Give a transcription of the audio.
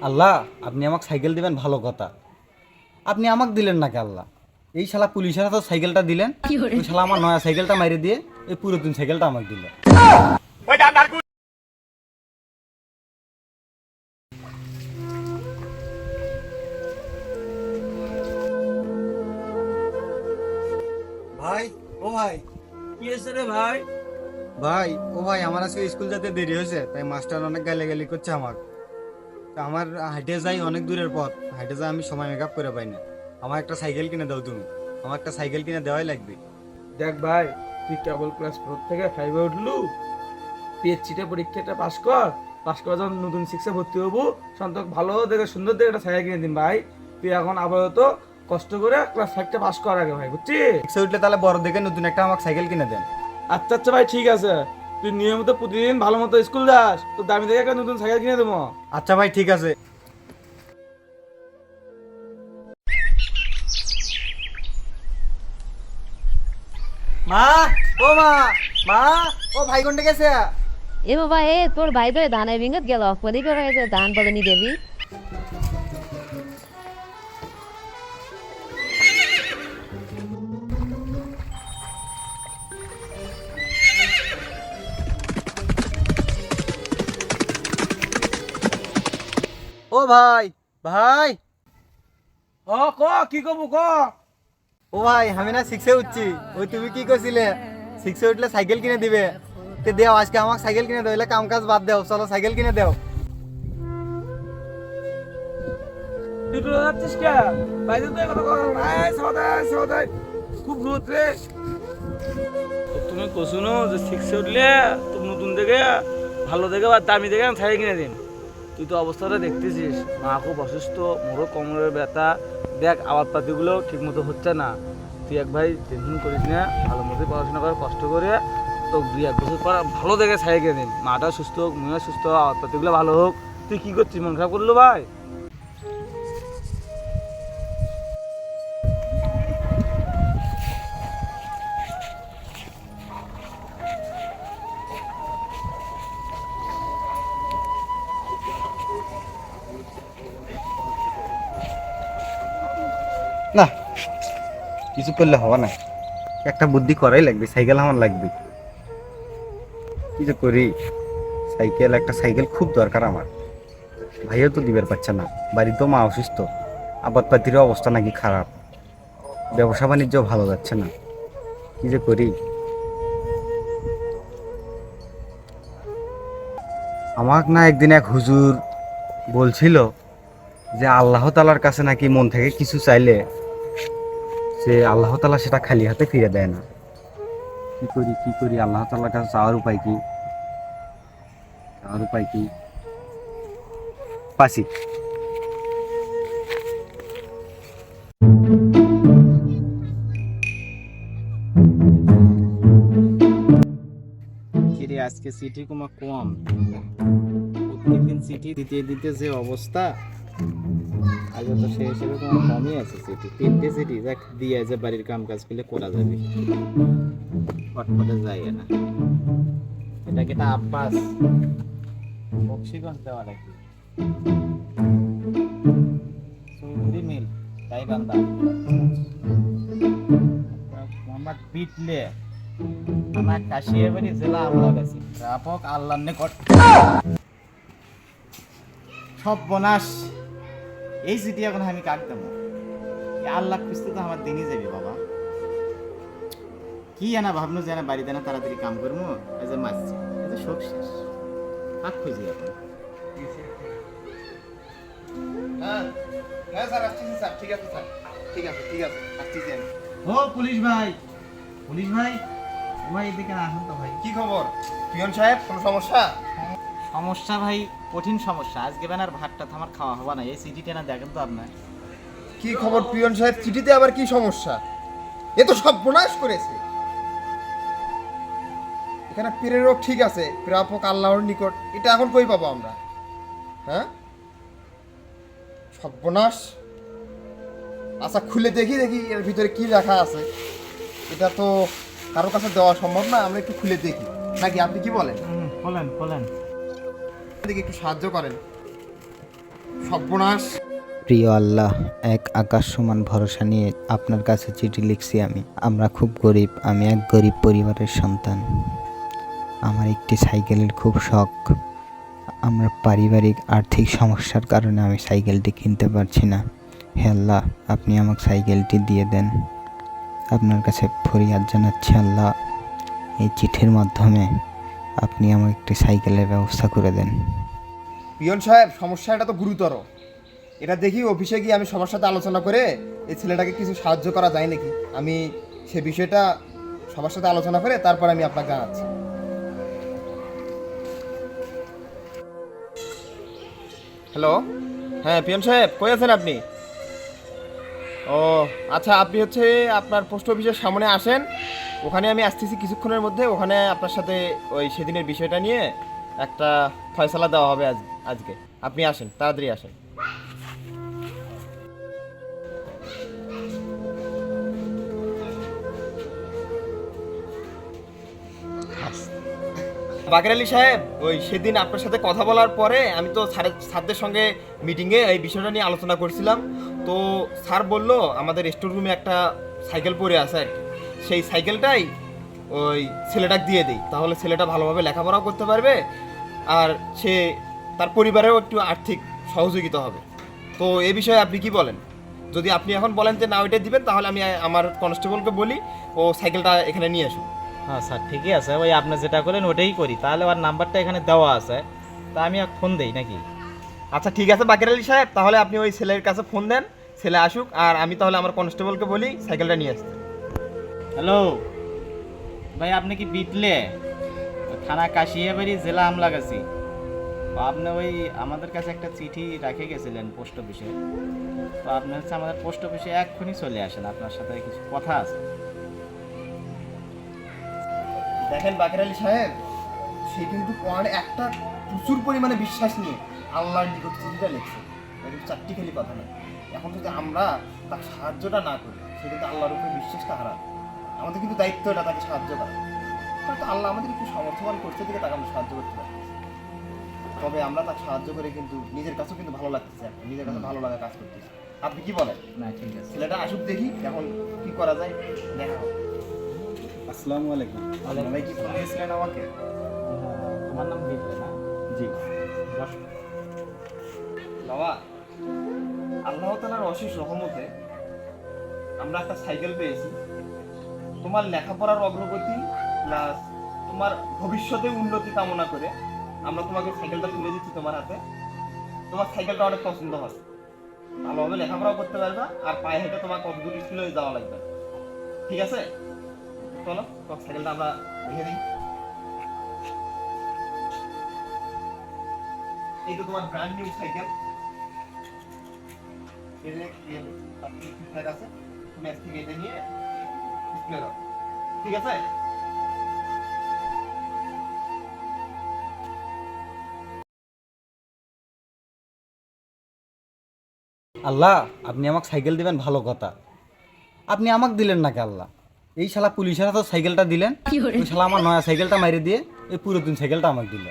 আল্লাহ আপনি আমাকে সাইকেল দিবেন ভালো কথা, আপনি আমাকে দিলেন নাকি আল্লাহ? এই শালা পুলিশের হাতে সাইকেলটা দিলেন, ওই শালা আমার নয়া সাইকেলটা মাইরে দিয়ে এই পুরাতন সাইকেলটা আমাকে দিল। ভাই ও ভাই, কি হয়েছে রে ভাই? ভাই ও ভাই, আমার আজকে স্কুল যেতে দেরি হয়েছে, তাই মাস্টার অনেক গালাগালি করছে আমার। তা আমার হাইটে যাই অনেক দূরের পথ, হাইটে যাই আমি সময় মেকআপ করে পাই না। আমার একটা সাইকেল কিনে দাও তুমি, আমার একটা সাইকেল কিনে দেওয়াই লাগবে। দেখ ভাই, তুই কেবল ক্লাস 4 থেকে 5 এ উঠলু। পিএইচসিটা পরীক্ষাটা পাস কর, পাস করে যখন নতুন 6 এ ভর্তি হবো, সন্তক ভালো দেখে সুন্দর দেখে একটা সাইকেল কিনে দিন ভাই। তুই এখন আপাতত কষ্ট করে ক্লাস 5টা পাস কর আগে ভাই, বুঝছিস? রিক্সা উঠলে তাহলে বড় দেখে নতুন একটা আমাকে সাইকেল কিনে দেন। আচ্ছা আচ্ছা ভাই, ঠিক আছে। তুই নিয়মিত প্রতিদিন ভালো মতো স্কুল যাস, তো দামি দেখে একটা নতুন সাইকেল কিনে দেবো। আচ্ছা ভাই ঠিক আছে। মা, ও মা, মা, ও ভাই কোনটা গেছে? এ বাবা, তোর ভাই তো ধানের ভিঙ্গত গেল, পদি করে যে ধান পদনি দেবি। ও ভাই, ভাই, ক কি কবু ক। ও ভাই, আমি না 6 এ উঠছি। ওই তুমি কি কইছিলে 6 এ উঠলে সাইকেল কিনে দিবে, তে দেও আজকে আমাকে সাইকেল কিনে দাও, এলে কাম কাজ বাদ দাও, চলো সাইকেল কিনে দাও। তুই তো যাচ্ছিস কে? বাইরে তো কথা কথা নাই, সদাই সদাই খুব রোদ রে। তুমি কোশুনো যে 6 এ উঠলে তুমি নতুন দেখে ভালো দেখে বা দামি দেখে সাইকেল কিনে দিন। তুই তো অবস্থাটা দেখতেছিস, মা খুব অসুস্থ, মোরও কোমরের ব্যথা, দেখ আবাদ পাতিগুলো ঠিক মতো হচ্ছে না। তুই এক ভাই টেনশন করিস না, ভালো মতো পড়াশোনা করে কষ্ট করে তো 2-1 বছর পর ভালো দেখে সাইকেল কিনে দিন। মাটা সুস্থ হোক, মুইও সুস্থ হোক, আবাদ পাতিগুলো ভালো হোক। তুই কি করছিস, মন খারাপ করলো ভাই? না, কিছু করলে হবে না, একটা বুদ্ধি করাই লাগবে, সাইকেল আমার লাগবে। কি যে করি, সাইকেল, একটা সাইকেল খুব দরকার আমার। ভাইও তো দিবার পারছে না, বাড়িতেও মা অসুস্থ, আবাদপাতিরও অবস্থা নাকি খারাপ, ব্যবসা বাণিজ্য ভালো যাচ্ছে না। কি যে করি, আমাকে না একদিন এক হুজুর বলছিল যে আল্লাহ তাআলার কাছে নাকি মন থেকে কিছু চাইলে যে আল্লাহ তাআলা সেটা খালি হাতে ফিরে দেয় না। কি করি কি করি, আল্লাহ তাআলার কাছে চাওয়ার উপায় কি, চাওয়ার উপায় কি পাসি। কিরে আজকে চিঠি কমা কম, প্রত্যেকদিন চিঠি দিতে দিতে যে অবস্থা, আজ তো সেই হিসেবে তোমার কমই আছে চিঠি, 3টে চিঠি যাক দিয়ে যে বাড়ির কাম কাজ করলে করা যাবে, ফটফটে যায় না। এটা কিটা আব্বাস বক্সিগঞ্জ দেওয়া নাকি চৌধুরী মিল গাইবান্ধা, মোহাম্মদ বিটলে আমার কাশিয়াবাড়ি জেলা আমরা গেছি ব্যাপক আল্লাহর নিকট সব বনাস। এই চিঠি এখন আমি কাট দেবো, আল্লাহ খুঁজতে তো আমার দিনই যাবে বাবা। কি জানা ভাবনো যে না বাড়িতে না তাড়াতাড়ি কাম করবো, এই যে মারছি, এই যে শোক শেষ, কাক খুঁজি এখন। ঠিক আছে স্যার, ঠিক আছে ঠিক আছে, আসতেছি আমি। ও পুলিশ ভাই, পুলিশ ভাই, ভাই এদিকে আসুন তো ভাই। কি খবর পিয়ন সাহেব, কোনো সমস্যা? সমস্যা ভাই, কঠিন সমস্যা। আজকে বেনার ভাতটা তো আমার খাওয়া হবে না, এই সিটিটা না দেখেন তো আপনার। কি খবর পিয়ন সাহেব, চিঠিতে আবার কি সমস্যা? এ তো সব প্রনাশ করেছে। এখানে পীরের রোগ ঠিক আছে, প্রাপক আল্লাহর নিকট, এটা এখন কই পাবো আমরা? হ্যাঁ, সর্বনাশ। আচ্ছা খুলে দেখি দেখি এর ভিতরে কি রাখা আছে। এটা তো কারো কাছে দেওয়া সম্ভব না, আমরা একটু খুলে দেখি নাকি, আপনি কি বলেন? বলেন বলেন। দেখি একটু সাহায্য করেন। সর্বনাশ। প্রিয় আল্লাহ, এক আকাশ সমান ভরসা নিয়ে আপনার কাছে চিঠি লিখছি আমি। আমরা খুব গরিব, আমি এক গরিব পরিবারের সন্তান। আমার একটি সাইকেলের খুব শখ। আমার পারিবারিক আর্থিক সমস্যার কারণে আমি সাইকেলটি কিনতে পারছি না। হে আল্লাহ, আপনি আমাকে সাইকেলটি দিয়ে দেন। আপনার কাছে ফরিয়াদ জানাচ্ছি আল্লাহ, এই চিঠির মাধ্যমে আপনি আমাকে একটি সাইকেলের ব্যবস্থা করে দেন। পিয়ন সাহেব, সমস্যাটা তো গুরুতর। এটা দেখি অফিসে গিয়ে আমি সবার সাথে আলোচনা করে এই ছেলেটাকে কিছু সাহায্য করা যায় নাকি, আমি সে বিষয়টা সবার সাথে আলোচনা করে তারপর আমি আপনাকে জানাচ্ছি। হ্যালো, হ্যাঁ পিয়ন সাহেব, কই আছেন আপনি? ও আচ্ছা, আপনি হচ্ছে আপনার পোস্ট অফিসের সামনে আসেন, ওখানে আমি আসতেছি কিছুক্ষণের মধ্যে। ওখানে আপনার সাথে ওই সেদিনের বিষয়টা নিয়ে একটা ফয়সালা দেওয়া হবে আজকে। আপনি আসেন, তাড়াতাড়ি আসেন। বাকের আলী সাহেব, ওই সেদিন আপনার সাথে কথা বলার পরে আমি তো স্যারদের সঙ্গে মিটিংয়ে এই বিষয়টা নিয়ে আলোচনা করছিলাম। তো স্যার বলল আমাদের স্টোর রুমে একটা সাইকেল পড়ে আছে আর কি, সেই সাইকেলটাই ওই ছেলেটাকে দিয়ে দিই, তাহলে ছেলেটা ভালোভাবে লেখাপড়াও করতে পারবে আর সে তার পরিবারেও একটু আর্থিক সহযোগিতা হবে। তো এই বিষয়ে আপনি কি বলেন? যদি আপনি এখন বলেন যে না ওইটা দিবেন, তাহলে আমি আমার কনস্টেবলকে বলি ও সাইকেলটা এখানে নিয়ে আসুন। হ্যাঁ স্যার, ঠিকই আছে, ওই আপনি যেটা করলেন ওটাই করি। তাহলে ওর নাম্বারটা এখানে দেওয়া আছে, তা আমি এক ফোন দেই নাকি? আচ্ছা ঠিক আছে বাকের আলী সাহেব, তাহলে আপনি ওই ছেলের কাছে ফোন দেন, ছেলে আসুক, আর আমি তাহলে আমার কনস্টেবলকে বলি সাইকেলটা নিয়ে আসতে। হ্যালো ভাই, আপনি কি বিটলে থানা কাশিয়াবাড়ি জেলা আমলা গেছি? আপনি ওই আমাদের কাছে একটা চিঠি রেখে গেছিলেন পোস্ট অফিসে, তো আপনি হচ্ছে আমাদের পোস্ট অফিসে এক্ষুনি চলে আসেন, আপনার সাথে কিছু কথা আছে। দেখেন বাকের আলী সাহেব, সে কিন্তু কোরআনে একটা প্রচুর পরিমাণে বিশ্বাস নিয়ে আল্লাহর নিকট চিঠিটা লিখছে, এটা কিন্তু চারটি খালি কথা নয়। এখন যদি আমরা তার সাহায্যটা না করি, সে কিন্তু আল্লাহর উপরে বিশ্বাসটা হারাবে। আমাদের কিন্তু দায়িত্ব এটা তাকে সাহায্য করা। হয়তো আল্লাহ আমাদের একটু সমর্থবান করছে দিকে তাকে আমরা সাহায্য করতে পারি, তবে আমরা তাকে সাহায্য করে কিন্তু নিজের কাছেও কিন্তু ভালো লাগতেছে, নিজের কাছে ভালো লাগা কাজ করতেছে। আপনি কি বলেন? না ঠিক আছে, ছেলেটা আসুক, দেখি এখন কি করা যায়, দেখা হবে। আসসালামু আলাইকুম। ভাই কি ফোন দিয়েছিলেন আমাকে? তোমার নাম বিটলে না? জি। বসো। বাবা, আল্লাহ তাআলার অশেষ রহমতে আমরা একটা সাইকেল পেয়েছি। তোমার লেখাপড়ার অগ্রগতি প্লাস তোমার ভবিষ্যতে উন্নতি কামনা করে আমরা তোমাকে সাইকেলটা তুলে দিচ্ছি তোমার হাতে। তোমার সাইকেলটা অনেক পছন্দ হবে, ভালোভাবে লেখাপড়াও করতে পারবা, আর পায়ে হেঁটে তোমার কত দূর স্কুলে যাওয়া লাগবে। ঠিক আছে, চলো তোমার সাইকেলটা আমরা রেখে দিই। এই তো তোমার ব্র্যান্ড নিউ সাইকেল, ঠিকঠাক আছে, তুমি আজ থেকে এটা নিয়ে স্কুলে যাও। ঠিক আছে? আল্লাহ, আপনি আমাকে সাইকেল দিবেন ভালো কথা, আপনি আমাকে দিলেন নাকি আল্লাহ? এই শালা পুলিশের হাতে সাইকেলটা দিলেন, ওই শালা আমার নয়া সাইকেলটা মাইরে দিয়ে এই পুরাতন সাইকেলটা আমাকে দিল।